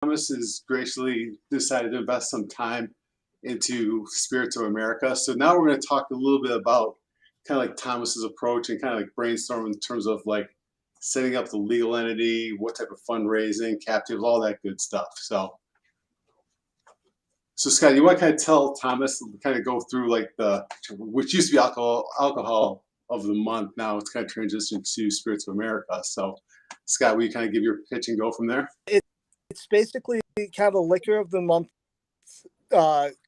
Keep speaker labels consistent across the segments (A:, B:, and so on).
A: Thomas has graciously decided to invest some time into Spirits of America. So now we're going to talk a little bit about kind of like Thomas's approach and kind of like brainstorm in terms of like setting up the legal entity, what type of fundraising, captives, all that good stuff. So Scott, you want to kind of tell Thomas, kind of go through like which used to be alcohol of the month. Now it's kind of transitioned to Spirits of America. So Scott, will you kind of give your pitch and go from there?
B: It's basically kind of a liquor of the month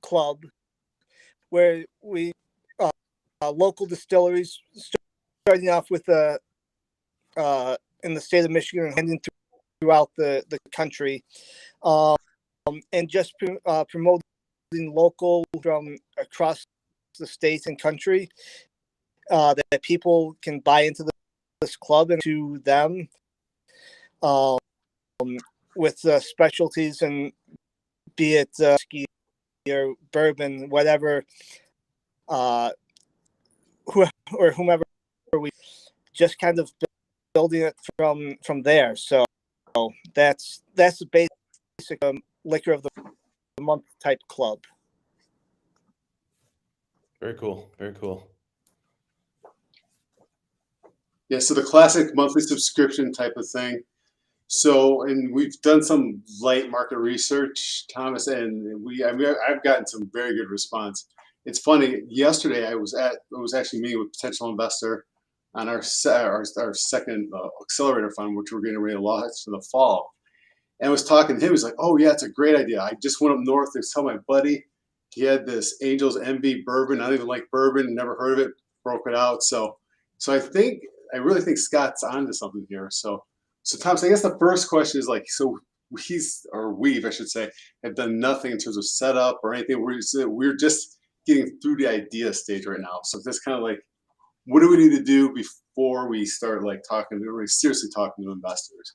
B: club where we local distilleries, starting off with in the state of Michigan and heading throughout the country, and just promoting local from across the states and country, that people can buy into this club and to them, with specialties, and be it whiskey or bourbon, whatever, or whomever, we just kind of building it from there. So that's the basic liquor of the month type club.
C: Very cool. Very cool.
A: Yeah, so the classic monthly subscription type of thing. So, and we've done some light market research, Thomas, and I've gotten some very good response. It's funny. Yesterday, I was actually meeting with a potential investor on our second accelerator fund, which we're getting ready to launch in the fall. And I was talking to him. He was like, "Oh yeah, it's a great idea. I just went up north to tell my buddy he had this Angel's Envy bourbon. I don't even like bourbon. Never heard of it. Broke it out. So I really think Scott's onto something here. So Thomas, I guess the first question is like, so we've, I should say, have done nothing in terms of setup or anything. We're just getting through the idea stage right now. So that's kind of like, what do we need to do before we start like really seriously talking to investors?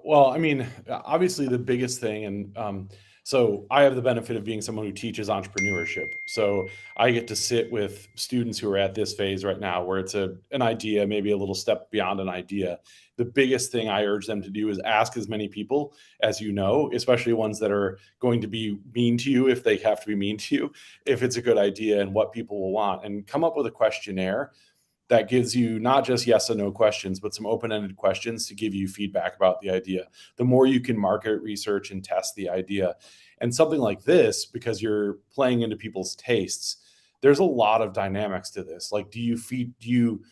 C: Well, I mean, obviously the biggest thing, and so I have the benefit of being someone who teaches entrepreneurship. So I get to sit with students who are at this phase right now where it's an idea, maybe a little step beyond an idea. The biggest thing I urge them to do is ask as many people as you know, especially ones that are going to be mean to you if they have to be mean to you, if it's a good idea and what people will want, and come up with a questionnaire that gives you not just yes and no questions, but some open-ended questions to give you feedback about the idea. The more you can market research and test the idea. And something like this, because you're playing into people's tastes, there's a lot of dynamics to this. Like, do you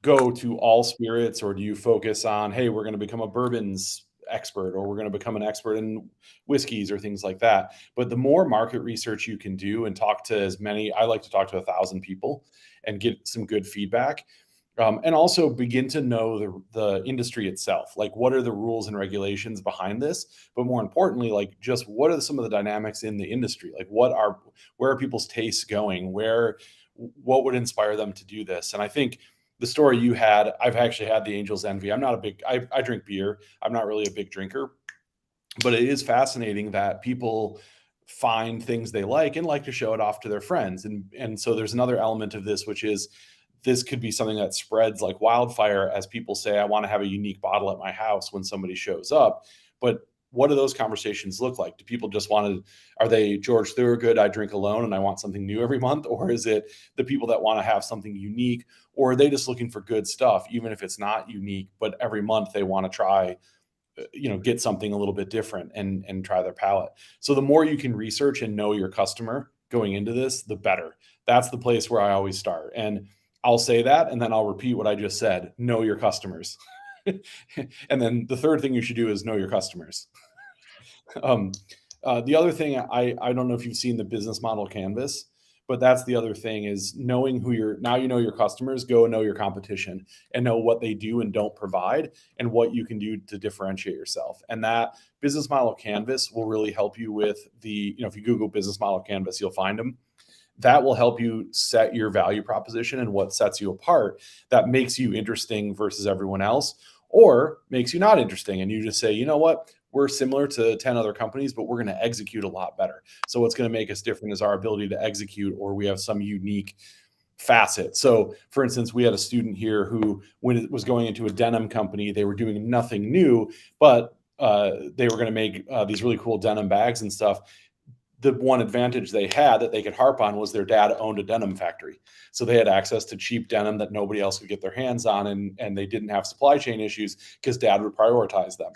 C: go to all spirits, or do you focus on, hey, we're going to become a bourbons expert, or we're going to become an expert in whiskeys or things like that. But the more market research you can do and talk to as many, I like to talk to 1,000 people and get some good feedback. And also begin to know the industry itself. Like, what are the rules and regulations behind this? But more importantly, like, just what are some of the dynamics in the industry? Like, where are people's tastes going? What would inspire them to do this? And I think the story you had, I've actually had the Angel's Envy. I drink beer. I'm not really a big drinker, but it is fascinating that people find things they like and like to show it off to their friends. And so there's another element of this, which is this could be something that spreads like wildfire as people say, I want to have a unique bottle at my house when somebody shows up. But what do those conversations look like? Do people just are they George Thorogood, I drink alone and I want something new every month? Or is it the people that want to have something unique? Or are they just looking for good stuff, even if it's not unique, but every month they want to try, get something a little bit different and try their palate. So the more you can research and know your customer going into this, the better. That's the place where I always start. And I'll say that, and then I'll repeat what I just said. Know your customers. And then the third thing you should do is know your customers. The other thing, I don't know if you've seen the business model canvas, but that's the other thing, is knowing now you know your customers, go and know your competition and know what they do and don't provide and what you can do to differentiate yourself. And that business model canvas will really help you with if you Google business model canvas, you'll find them. That will help you set your value proposition and what sets you apart that makes you interesting versus everyone else, or makes you not interesting. And you just say, you know what? We're similar to 10 other companies, but we're going to execute a lot better. So what's going to make us different is our ability to execute, or we have some unique facet. So for instance, we had a student here who, when it was going into a denim company, they were doing nothing new, but they were going to make these really cool denim bags and stuff. The one advantage they had that they could harp on was their dad owned a denim factory. So they had access to cheap denim that nobody else could get their hands on. And they didn't have supply chain issues because dad would prioritize them.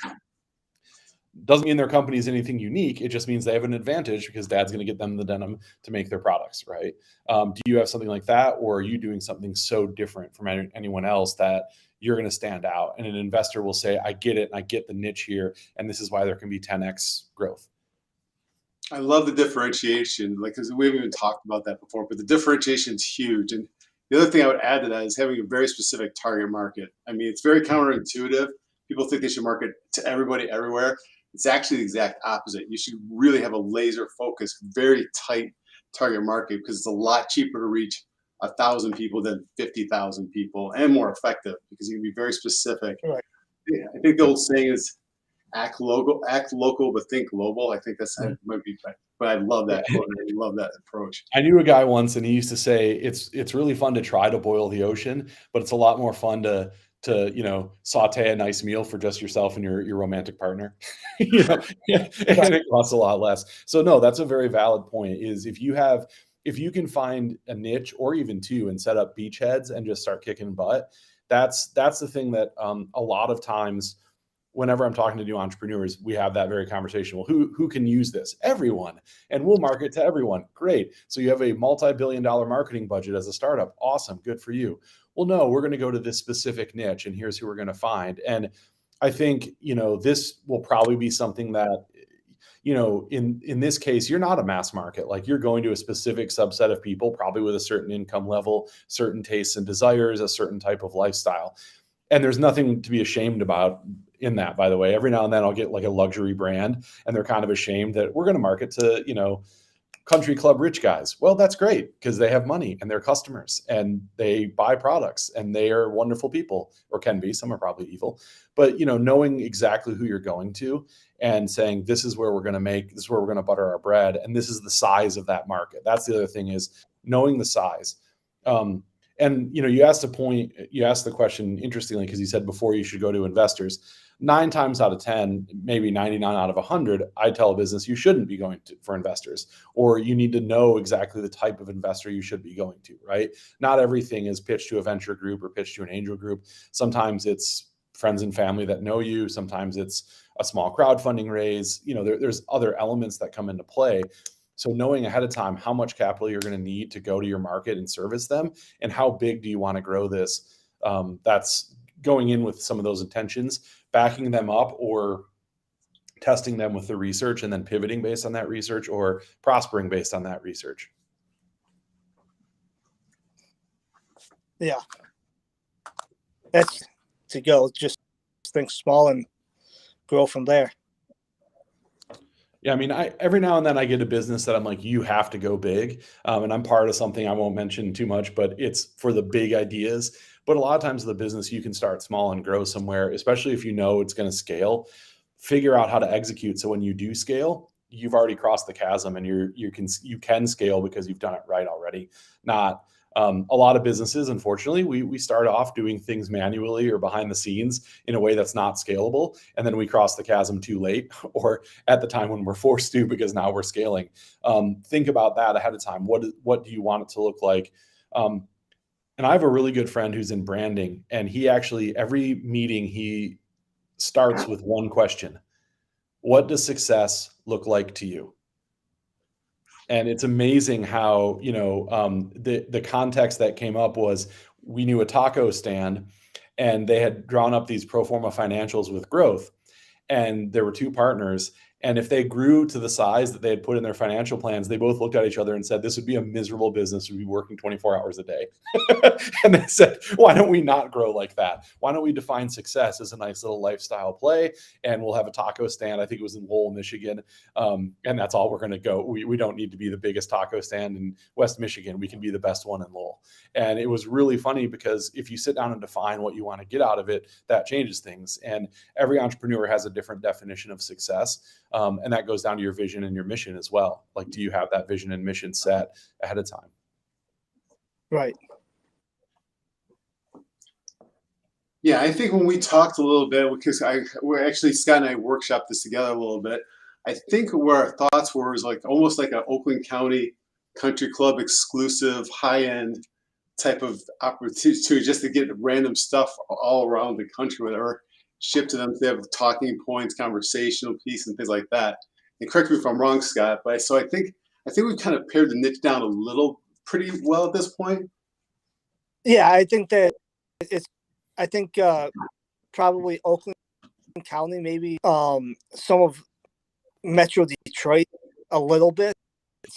C: Doesn't mean their company is anything unique. It just means they have an advantage because dad's going to get them the denim to make their products, right? Do you have something like that, or are you doing something so different from anyone else that you're going to stand out? And an investor will say, I get it, and I get the niche here, and this is why there can be 10x growth.
A: I love the differentiation, like, because we haven't even talked about that before, but the differentiation is huge. And the other thing I would add to that is having a very specific target market. I mean, it's very counterintuitive. People think they should market to everybody everywhere. It's actually the exact opposite. You should really have a laser focused, very tight target market, because it's a lot cheaper to reach 1,000 people than 50,000 people, and more effective because you can be very specific.
B: Right.
A: Yeah, I think the old saying is act local, but think global. I think that's might be, but I love that quote. I love that approach.
C: I knew a guy once, and he used to say, it's really fun to try to boil the ocean, but it's a lot more fun to saute a nice meal for just yourself and your romantic partner. And it costs a lot less. So no, that's a very valid point. Is if you can find a niche or even two and set up beachheads and just start kicking butt, that's the thing that a lot of times, whenever I'm talking to new entrepreneurs, we have that very conversation. Well, who can use this? Everyone. And we'll market to everyone. Great. So you have a multi-billion-dollar marketing budget as a startup. Awesome. Good for you. Well, no, we're going to go to this specific niche, and here's who we're going to find. And I think, this will probably be something that, in this case, you're not a mass market. Like, you're going to a specific subset of people, probably with a certain income level, certain tastes and desires, a certain type of lifestyle. And there's nothing to be ashamed about in that, by the way. Every now and then I'll get like a luxury brand, and they're kind of ashamed that we're going to market to, country club rich guys. Well, that's great, because they have money and they're customers and they buy products and they are wonderful people, or can be. Some are probably evil, but knowing exactly who you're going to and saying, this is where we're going to butter our bread. And this is the size of that market. That's the other thing, is knowing the size. And you asked the question interestingly, because you said before you should go to investors. 9 times out of 10, maybe 99 out of 100, I tell a business you shouldn't be going for investors, or you need to know exactly the type of investor you should be going to, right? Not everything is pitched to a venture group or pitched to an angel group. Sometimes it's friends and family that know you. Sometimes it's a small crowdfunding raise. There's other elements that come into play. So knowing ahead of time how much capital you're going to need to go to your market and service them, and how big do you want to grow this, that's going in with some of those intentions, backing them up, or testing them with the research and then pivoting based on that research, or prospering based on that research.
B: Yeah. That's to go. Just think small and grow from there.
C: Yeah, I mean, every now and then I get a business that I'm like, you have to go big. And I'm part of something I won't mention too much, but it's for the big ideas. But a lot of times the business, you can start small and grow somewhere, especially if you know it's going to scale. Figure out how to execute. So when you do scale, you've already crossed the chasm, and you can scale because you've done it right already. Not a lot of businesses, unfortunately, we start off doing things manually or behind the scenes in a way that's not scalable, and then we cross the chasm too late, or at the time when we're forced to, because now we're scaling. Think about that ahead of time. What do you want it to look like? And I have a really good friend who's in branding, and he actually, every meeting, he starts with one question: what does success look like to you? And it's amazing how, the context that came up was, we knew a taco stand, and they had drawn up these pro forma financials with growth. And there were 2 partners. And if they grew to the size that they had put in their financial plans, they both looked at each other and said, this would be a miserable business. We'd be working 24 hours a day. And they said, why don't we not grow like that? Why don't we define success as a nice little lifestyle play? And we'll have a taco stand. I think it was in Lowell, Michigan. And that's all we're going to go. We don't need to be the biggest taco stand in West Michigan. We can be the best one in Lowell. And it was really funny, because if you sit down and define what you want to get out of it, that changes things. And every entrepreneur has a different definition of success. And that goes down to your vision and your mission as well. Like, do you have that vision and mission set ahead of time?
B: Right.
A: Yeah, I think when we talked a little bit, because we're actually Scott and I workshopped this together a little bit. I think where our thoughts were is like almost like an Oakland County Country Club exclusive, high end type of opportunity just to get random stuff all around the country, whatever, shipped to them. They have talking points, conversational piece, and things like that. And correct me if I'm wrong, Scott, but so I think we've kind of pared the niche down a little pretty well at this point.
B: Yeah, I think that it's. I think probably Oakland County, maybe some of Metro Detroit a little bit,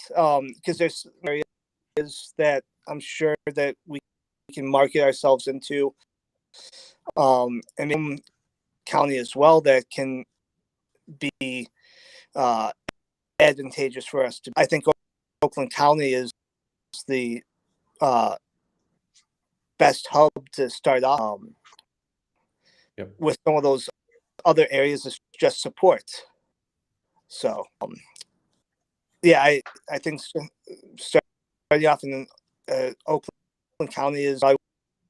B: because there's areas that I'm sure that we can market ourselves into, and in county as well that can be advantageous for us to. I think Oakland County is the best hub to start off
C: Yep.
B: with. Some of those other areas is just support. So yeah, I think starting off in Oakland County is probably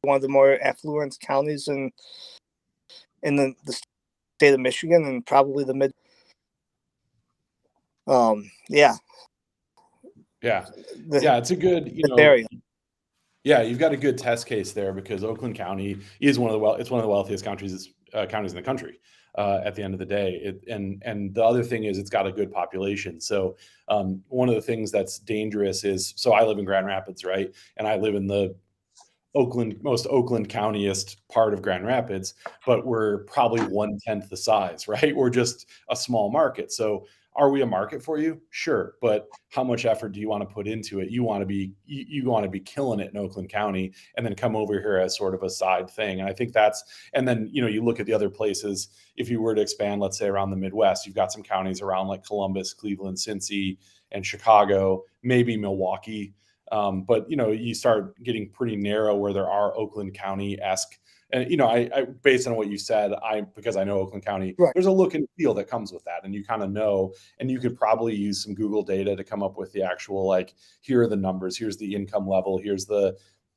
B: one of the more affluent counties in the state of Michigan, and probably the mid. Yeah,
C: Yeah.
B: the
C: Yeah. It's a good,
B: area.
C: yeah, you've got a good test case there because Oakland County is it's one of the wealthiest counties in the country. At the end of the day, and the other thing is it's got a good population. So one of the things that's dangerous is, so I live in Grand Rapids, right, and I live in the most Oakland Countyest part of Grand Rapids, but we're probably 1/10 the size, right? We're just a small market. So are we a market for you? Sure. But how much effort do you want to put into it? You want to be killing it in Oakland County and then come over here as sort of a side thing. And I think and then, you look at the other places, if you were to expand, let's say around the Midwest, you've got some counties around like Columbus, Cleveland, Cincy, and Chicago, maybe Milwaukee. But you start getting pretty narrow where there are Oakland County-esque, and I based on what you said, because I know Oakland County,
B: Right.
C: there's a look and feel that comes with that, and you kind of know, and you could probably use some Google data to come up with the actual, like, here are the numbers, here's the income level, here's the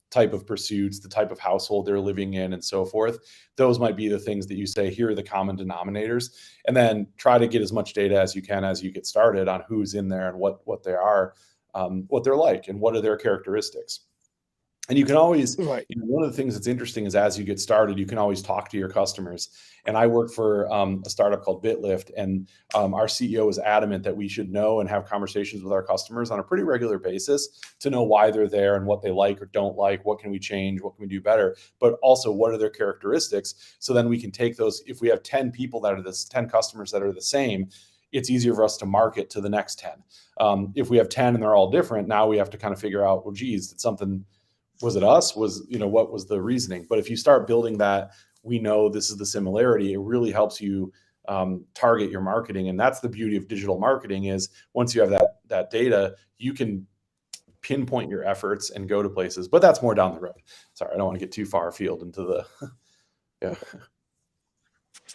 C: type of pursuits, the type of household they're living in, and so forth. Those might be the things that you say, here are the common denominators, and then try to get as much data as you can as you get started on who's in there and what they are. What they're like and what are their characteristics. And you can always,
B: Right.
C: one of the things that's interesting is as you get started, you can always talk to your customers. And I work for a startup called BitLift, and our CEO is adamant that we should know and have conversations with our customers on a pretty regular basis to know why they're there and what they like or don't like, what can we change, what can we do better, but also what are their characteristics. So then we can take those, if we have 10 customers that are the same, it's easier for us to market to the next 10. If we have 10 and they're all different, now we have to kind of figure out, well, geez, was it us? What was the reasoning? But if you start building that, we know this is the similarity, it really helps you target your marketing. And that's the beauty of digital marketing, is once you have that data, you can pinpoint your efforts and go to places, but that's more down the road. Sorry, I don't want to get too far afield into the, yeah.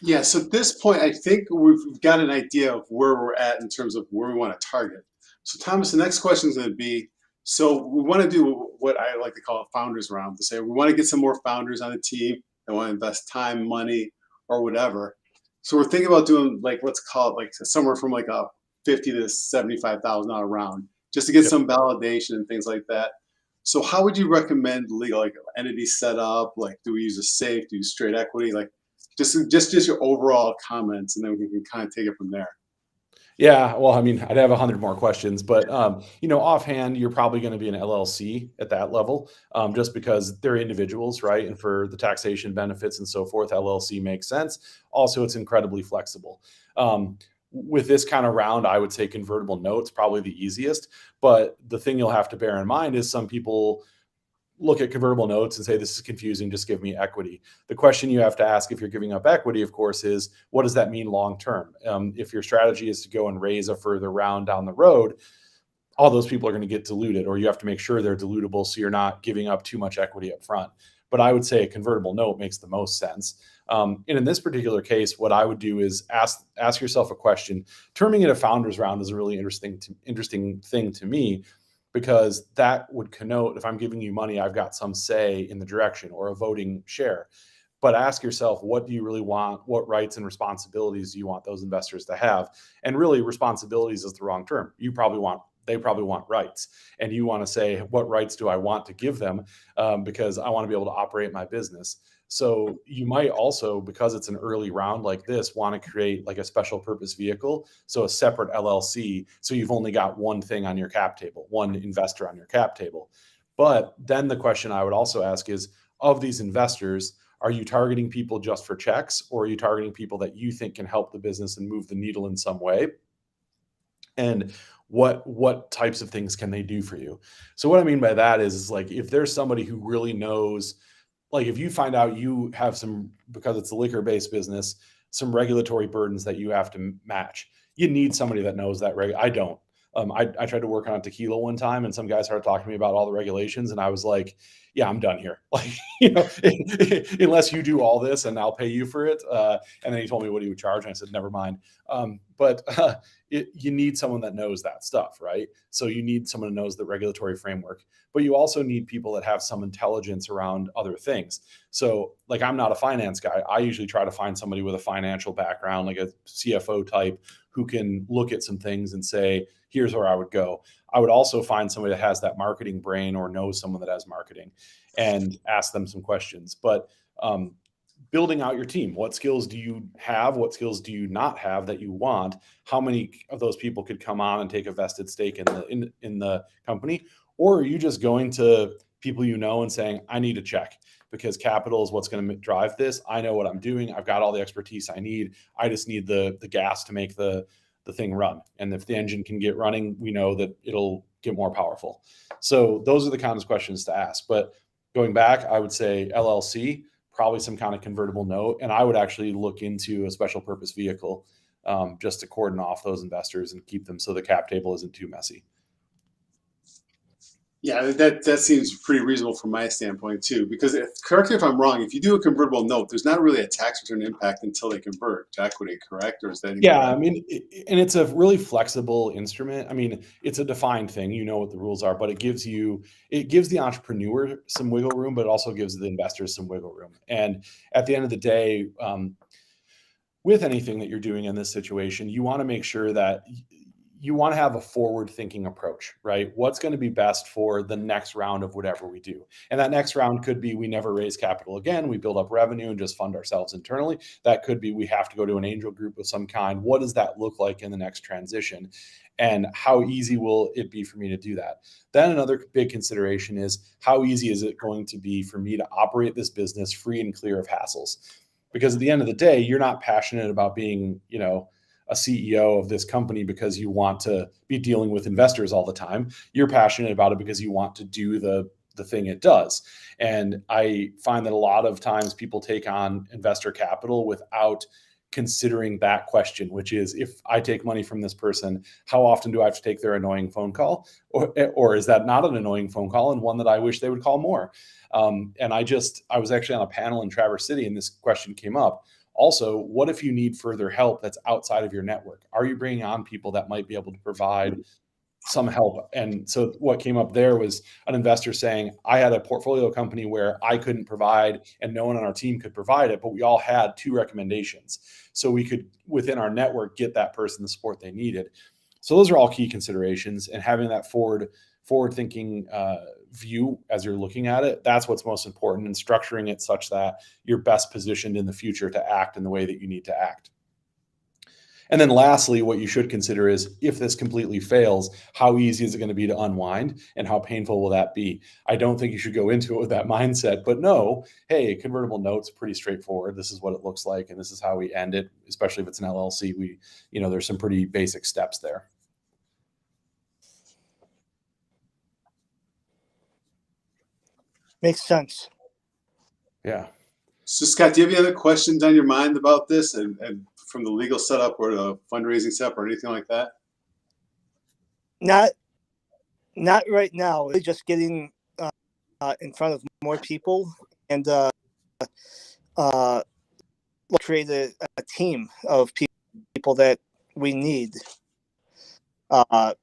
A: Yeah, so at this point, I think we've got an idea of where we're at in terms of where we want to target. So Thomas, the next question is going to be, so we want to do what I like to call a founders round, to say we want to get some more founders on the team that want to invest time, money, or whatever. So we're thinking about doing, like, let's call it like somewhere from like a $50,000 to $75,000 round, just to get some validation and things like that. So how would you recommend legal, like, entity set up? Like, do we use a safe? Do you use straight equity? Like, just your overall comments, and then we can kind of take it from there.
C: Yeah, well, I mean, I'd have 100 more questions, but offhand, you're probably going to be an LLC at that level, just because they're individuals, right? And for the taxation benefits and so forth, LLC makes sense. Also, it's incredibly flexible. With this kind of round, I would say convertible notes probably the easiest. But the thing you'll have to bear in mind is some people look at convertible notes and say, this is confusing, just give me equity. The question you have to ask if you're giving up equity, of course, is what does that mean long term? If your strategy is to go and raise a further round down the road, all those people are going to get diluted, or you have to make sure they're dilutable so you're not giving up too much equity up front. But I would say a convertible note makes the most sense. And in this particular case, what I would do is ask yourself a question. Terming it a founders round is a really interesting thing to me, because that would connote, if I'm giving you money, I've got some say in the direction or a voting share. but ask yourself, what do you really want? What rights and responsibilities do you want those investors to have? And really, responsibilities is the wrong term. They probably want rights. And you want to say, what rights do I want to give them? Because I want to be able to operate my business. So you might also, because it's an early round like this, want to create like a special purpose vehicle. So a separate LLC. So you've only got one thing on your cap table, one investor on your cap table. But then the question I would also ask is, of these investors, are you targeting people just for checks, or are you targeting people that you think can help the business and move the needle in some way? And what types of things can they do for you? So what I mean by that is like, if there's somebody who really knows, like if you find out you have some, because it's a liquor-based business, some regulatory burdens that you have to match, you need somebody that knows that. I don't. I tried to work on tequila one time, and some guy started talking to me about all the regulations, and I was like, yeah, I'm done here. Like, unless you do all this and I'll pay you for it. And then he told me what he would charge, and I said, never mind. You need someone that knows that stuff, right? So you need someone who knows the regulatory framework, but you also need people that have some intelligence around other things. So like, I'm not a finance guy. I usually try to find somebody with a financial background, like a CFO type, who can look at some things and say, here's where I would go. I would also find somebody that has that marketing brain or knows someone that has marketing and ask them some questions. But building out your team, what skills do you have? What skills do you not have that you want? How many of those people could come on and take a vested stake in the company? Or are you just going to people you know and saying, I need a check because capital is what's going to drive this. I know what I'm doing. I've got all the expertise I need. I just need the gas to make the thing run. And if the engine can get running, we know that it'll get more powerful. So those are the kinds of questions to ask. But going back, I would say LLC, probably some kind of convertible note. And I would actually look into a special purpose vehicle just to cordon off those investors and keep them so the cap table isn't too messy.
A: Yeah, that seems pretty reasonable from my standpoint too. Because correct me if I'm wrong, if you do a convertible note, there's not really a tax return impact until they convert to equity, correct? Or is that incorrect?
C: Yeah, I mean, and it's a really flexible instrument. I mean, it's a defined thing. You know what the rules are, but it gives the entrepreneur some wiggle room, but it also gives the investors some wiggle room. And at the end of the day, with anything that you're doing in this situation, you want to make sure that you want to have a forward-thinking approach, right? What's going to be best for the next round of whatever we do? And that next round could be we never raise capital again, we build up revenue and just fund ourselves internally. That could be we have to go to an angel group of some kind. What does that look like in the next transition? And how easy will it be for me to do that? Then another big consideration is how easy is it going to be for me to operate this business free and clear of hassles? Because at the end of the day, you're not passionate about being, a CEO of this company because you want to be dealing with investors all the time. You're passionate about it because you want to do the thing it does. And I find that a lot of times people take on investor capital without considering that question, which is, if I take money from this person, how often do I have to take their annoying phone call? Or is that not an annoying phone call and one that I wish they would call more? And I was actually on a panel in Traverse City and this question came up. Also, what if you need further help that's outside of your network? Are you bringing on people that might be able to provide some help? And so what came up there was an investor saying, I had a portfolio company where I couldn't provide and no one on our team could provide it, but we all had 2 recommendations. So we could, within our network, get that person the support they needed. So those are all key considerations, and having that forward-thinking view as you're looking at it, that's what's most important, and structuring it such that you're best positioned in the future to act in the way that you need to act. And then lastly, what you should consider is, if this completely fails, how easy is it going to be to unwind and how painful will that be? I don't think you should go into it with that mindset, but no, hey, convertible note's pretty straightforward. This is what it looks like, and this is how we end it, especially if it's an LLC. There's some pretty basic steps there.
B: Makes sense.
C: Yeah.
A: So Scott, do you have any other questions on your mind about this and from the legal setup or the fundraising setup or anything like that?
B: Not right now. It's just getting in front of more people and create a team of people that we need that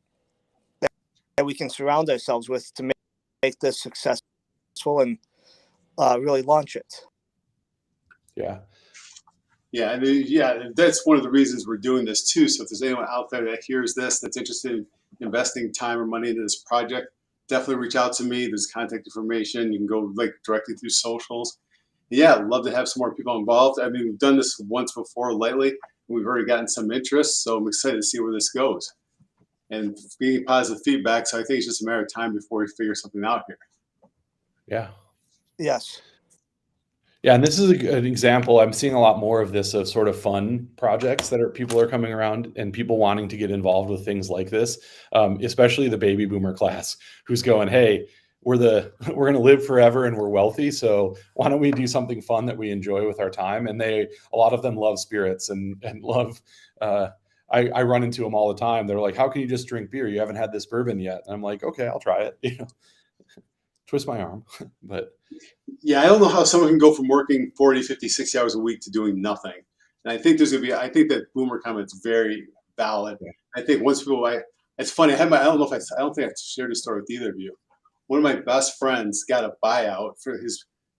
B: we can surround ourselves with to make this successful and really launch it.
C: Yeah.
A: Yeah, that's one of the reasons we're doing this too. So if there's anyone out there that hears this that's interested in investing time or money into this project, definitely reach out to me. There's contact information. You can go like directly through socials. Yeah, I'd love to have some more people involved. I mean, we've done this once before lately, and we've already gotten some interest. So I'm excited to see where this goes and getting positive feedback. So I think it's just a matter of time before we figure something out here.
C: Yeah.
B: Yes.
C: Yeah, and this is an example. I'm seeing a lot more of this, of sort of fun projects that people are coming around and people wanting to get involved with things like this, especially the baby boomer class, who's going, "Hey, we're going to live forever and we're wealthy, so why don't we do something fun that we enjoy with our time?" And a lot of them love spirits and love. I run into them all the time. They're like, "How can you just drink beer? You haven't had this bourbon yet." And I'm like, "Okay, I'll try it." Twist my arm, but.
A: Yeah, I don't know how someone can go from working 40, 50, 60 hours a week to doing nothing. And I think I think that boomer comment's very valid.
C: Yeah.
A: I think once it's funny. I don't know if I don't think I shared this story with either of you. One of my best friends got a buyout for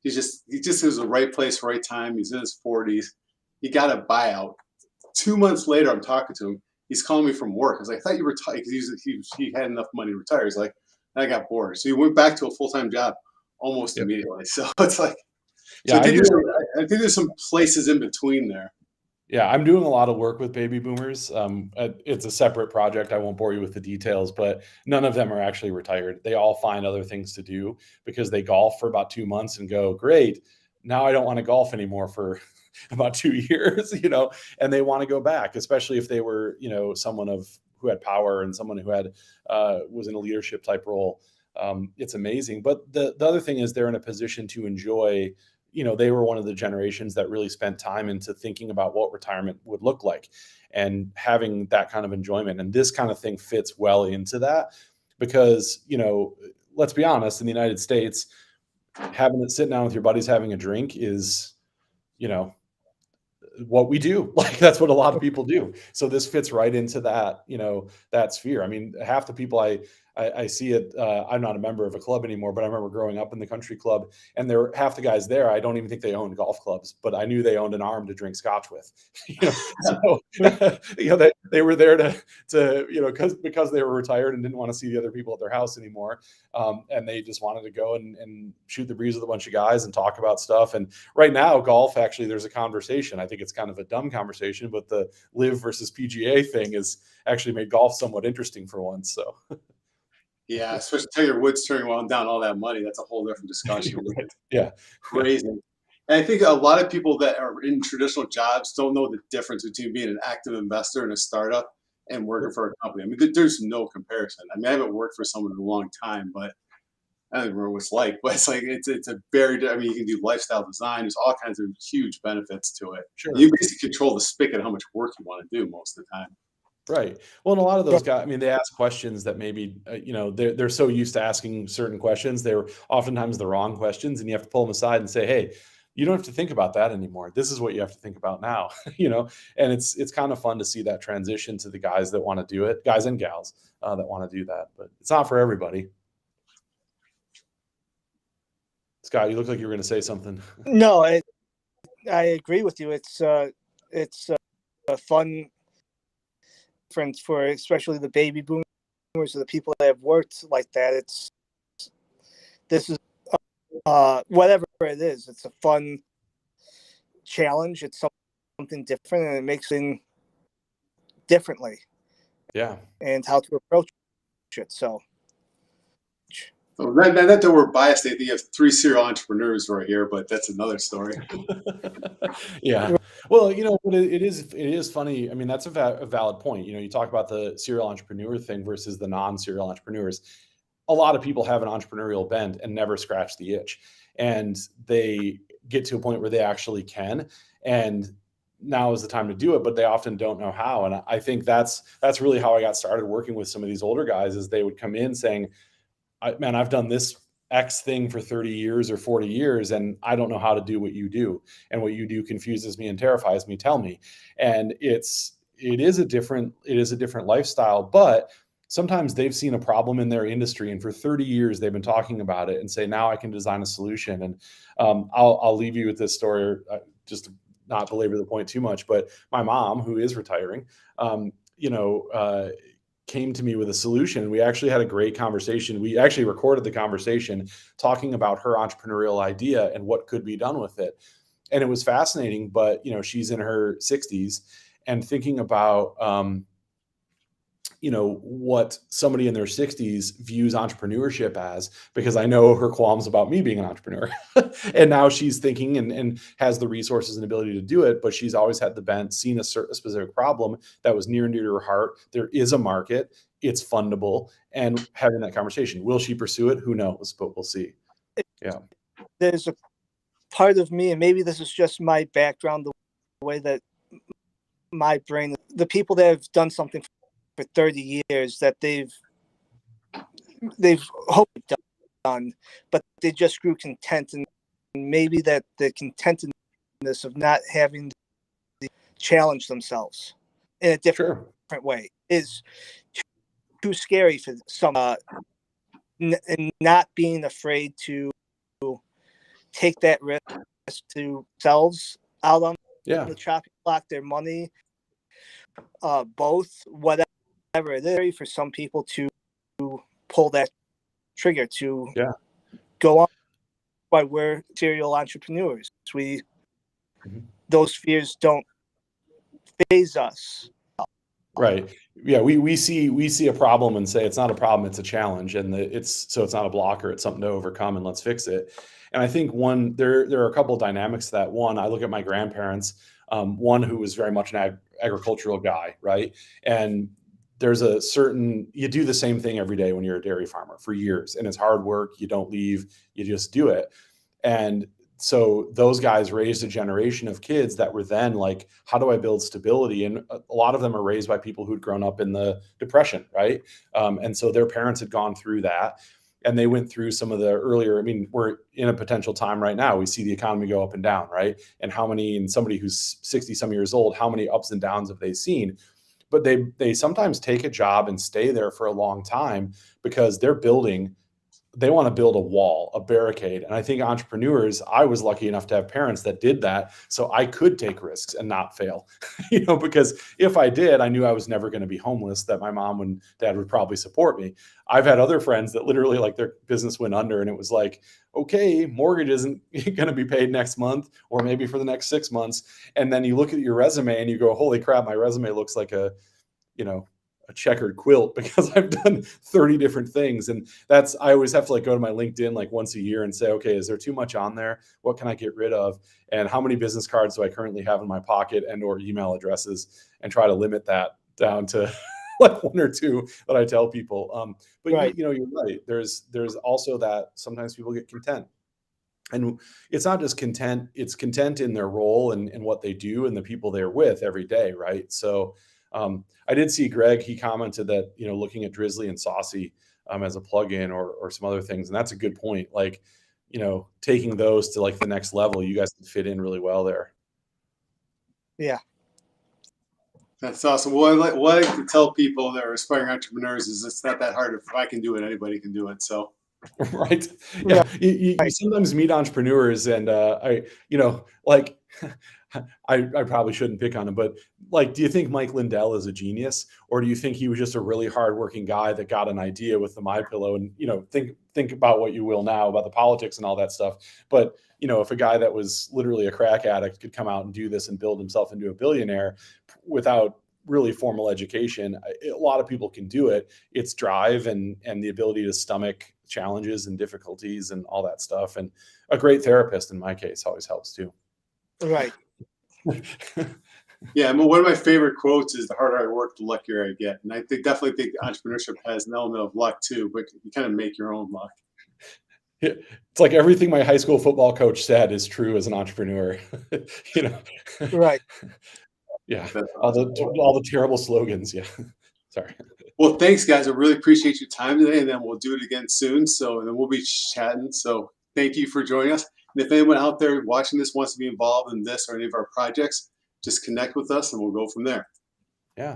A: he just was the right place, right time. He's in his 40s. He got a buyout. 2 months later, I'm talking to him. He's calling me from work. I was like, "I thought you retired," because he had enough money to retire. He's like, "I got bored." So he went back to a full-time job almost
C: Yep.
A: immediately. So it's like, so
C: Yeah, I do.
A: I think there's some places in between there.
C: Yeah, I'm doing a lot of work with baby boomers. It's a separate project. I won't bore you with the details, but none of them are actually retired. They all find other things to do because they golf for about 2 months and go, "Great, now I don't want to golf anymore for about 2 years," and they want to go back, especially if they were, someone who had power and someone who had was in a leadership type role. It's amazing. But the other thing is they're in a position to enjoy. They were one of the generations that really spent time into thinking about what retirement would look like and having that kind of enjoyment. And this kind of thing fits well into that because, let's be honest, in the United States, sitting down with your buddies, having a drink is, what we do. Like that's what a lot of people do. So this fits right into that, that sphere. I mean, half the people I see it. I'm not a member of a club anymore, but I remember growing up in the country club, and half the guys there. I don't even think they owned golf clubs, but I knew they owned an arm to drink scotch with. So they were there to because they were retired and didn't want to see the other people at their house anymore, and they just wanted to go and shoot the breeze with a bunch of guys and talk about stuff. And right now, golf actually, there's a conversation. I think it's kind of a dumb conversation, but the live versus PGA thing has actually made golf somewhat interesting for once. So.
A: Yeah, especially Tiger Woods turning down all that money. That's a whole different discussion.
C: Right. Yeah.
A: Crazy. And I think a lot of people that are in traditional jobs don't know the difference between being an active investor in a startup and working for a company. I mean, there's no comparison. I mean, I haven't worked for someone in a long time, but I don't remember what it's like. But it's like it's a very. I mean, you can do lifestyle design. There's all kinds of huge benefits to it.
C: Sure.
A: You basically control the spigot how much work you want to do most of the time.
C: Right. Well, and a lot of those guys, I mean, they ask questions that maybe, they're so used to asking certain questions. They're oftentimes the wrong questions, and you have to pull them aside and say, "Hey, you don't have to think about that anymore. This is what you have to think about now." And it's kind of fun to see that transition to the guys that want to do it, guys and gals that want to do that, but it's not for everybody. Scott, you look like you were going to say something.
B: No, I agree with you. It's a fun difference for especially the baby boomers or the people that have worked like that. This is whatever it is. It's a fun challenge. It's something different, and it makes it differently.
C: Yeah.
B: And how to approach it. So.
A: Not that we're biased. You have 3 serial entrepreneurs right here, but that's another story.
C: Yeah. Well, but it is funny. I mean, that's a valid point. You talk about the serial entrepreneur thing versus the non-serial entrepreneurs. A lot of people have an entrepreneurial bent and never scratch the itch, and they get to a point where they actually can. And now is the time to do it, but they often don't know how. And I think that's really how I got started working with some of these older guys. Is they would come in saying, I've done this X thing for 30 years or 40 years, and I don't know how to do what you do. And what you do confuses me and terrifies me. Tell me. And it is a different lifestyle, but sometimes they've seen a problem in their industry, and for 30 years they've been talking about it and say, now I can design a solution. And I'll leave you with this story. just to not belabor the point too much, but my mom, who is retiring, you know, came to me with a solution. We actually had a great conversation. We actually recorded the conversation talking about her entrepreneurial idea and what could be done with it. And it was fascinating, but, you know, she's in her 60s and thinking about, you know, what somebody in their 60s views entrepreneurship as, because I know her qualms about me being an entrepreneur. And now she's thinking and has the resources and ability to do it, but she's always had the bent, seen a specific problem that was near and dear to her heart. There is a market, it's fundable, and having that conversation. Will she pursue it? Who knows, but we'll see. Yeah.
B: There's a part of me, and maybe this is just my background, the way that my brain, the people that have done something for 30 years that they've hoped done, but they just grew content, and maybe that the contentedness of not having to challenge themselves in a different way is too scary for some, and not being afraid to take that risk to themselves out on the chopping block, their money, both, whatever it is, for some people to pull that trigger to go on. Why we're serial entrepreneurs. Those fears don't faze us.
C: Right. Yeah. We see a problem and say it's not a problem, it's a challenge, and it's not a blocker, it's something to overcome, and let's fix it. And I think there are a couple of dynamics to that. One, I look at my grandparents, one who was very much an agricultural guy, right? And there's you do the same thing every day when you're a dairy farmer for years, and it's hard work. You don't leave, you just do it. And so those guys raised a generation of kids that were then like, how do I build stability? And a lot of them are raised by people who'd grown up in the Depression, right? And so their parents had gone through that, and they went through some of the earlier, I mean, we're in a potential time right now. We see the economy go up and down, right? And somebody who's 60 some years old, how many ups and downs have they seen? But they sometimes take a job and stay there for a long time because they want to build a wall, a barricade. And I think entrepreneurs, I was lucky enough to have parents that did that, so I could take risks and not fail, you know, because if I did, I knew I was never going to be homeless, that my mom and dad would probably support me. I've had other friends that literally, like, their business went under and it was like, okay, mortgage isn't going to be paid next month or maybe for the next 6 months. And then you look at your resume and you go, holy crap, my resume looks like a checkered quilt because I've done 30 different things. And I always have to go to my LinkedIn like once a year and say, okay, is there too much on there? What can I get rid of? And how many business cards do I currently have in my pocket and or email addresses, and try to limit that down to like 1 or 2 that I tell people. But right. You're right. There's also that sometimes people get content. And it's not just content, it's content in their role and what they do and the people they're with every day, right? So I did see Greg, he commented that, looking at Drizzly and Saucy as a plugin or some other things. And that's a good point. Taking those to the next level, you guys can fit in really well there.
B: Yeah.
A: That's awesome. Well, what I like to tell people that are aspiring entrepreneurs is it's not that hard. If I can do it, anybody can do it. So.
C: Right. Yeah. You sometimes meet entrepreneurs and I probably shouldn't pick on him, but do you think Mike Lindell is a genius, or do you think he was just a really hardworking guy that got an idea with the MyPillow? And think about what you will now about the politics and all that stuff. But if a guy that was literally a crack addict could come out and do this and build himself into a billionaire without really formal education, a lot of people can do it. It's drive and the ability to stomach challenges and difficulties and all that stuff. And a great therapist, in my case, always helps too.
B: Right.
A: Yeah, one of my favorite quotes is, "The harder I work, the luckier I get." And I definitely think entrepreneurship has an element of luck too, but you kind of make your own luck.
C: It's like everything my high school football coach said is true as an entrepreneur.
B: Right.
C: Yeah, all the terrible slogans. Yeah, sorry.
A: Well, thanks, guys. I really appreciate your time today, and then we'll do it again soon. And then we'll be chatting. So thank you for joining us. And if anyone out there watching this wants to be involved in this or any of our projects, just connect with us, and we'll go from there.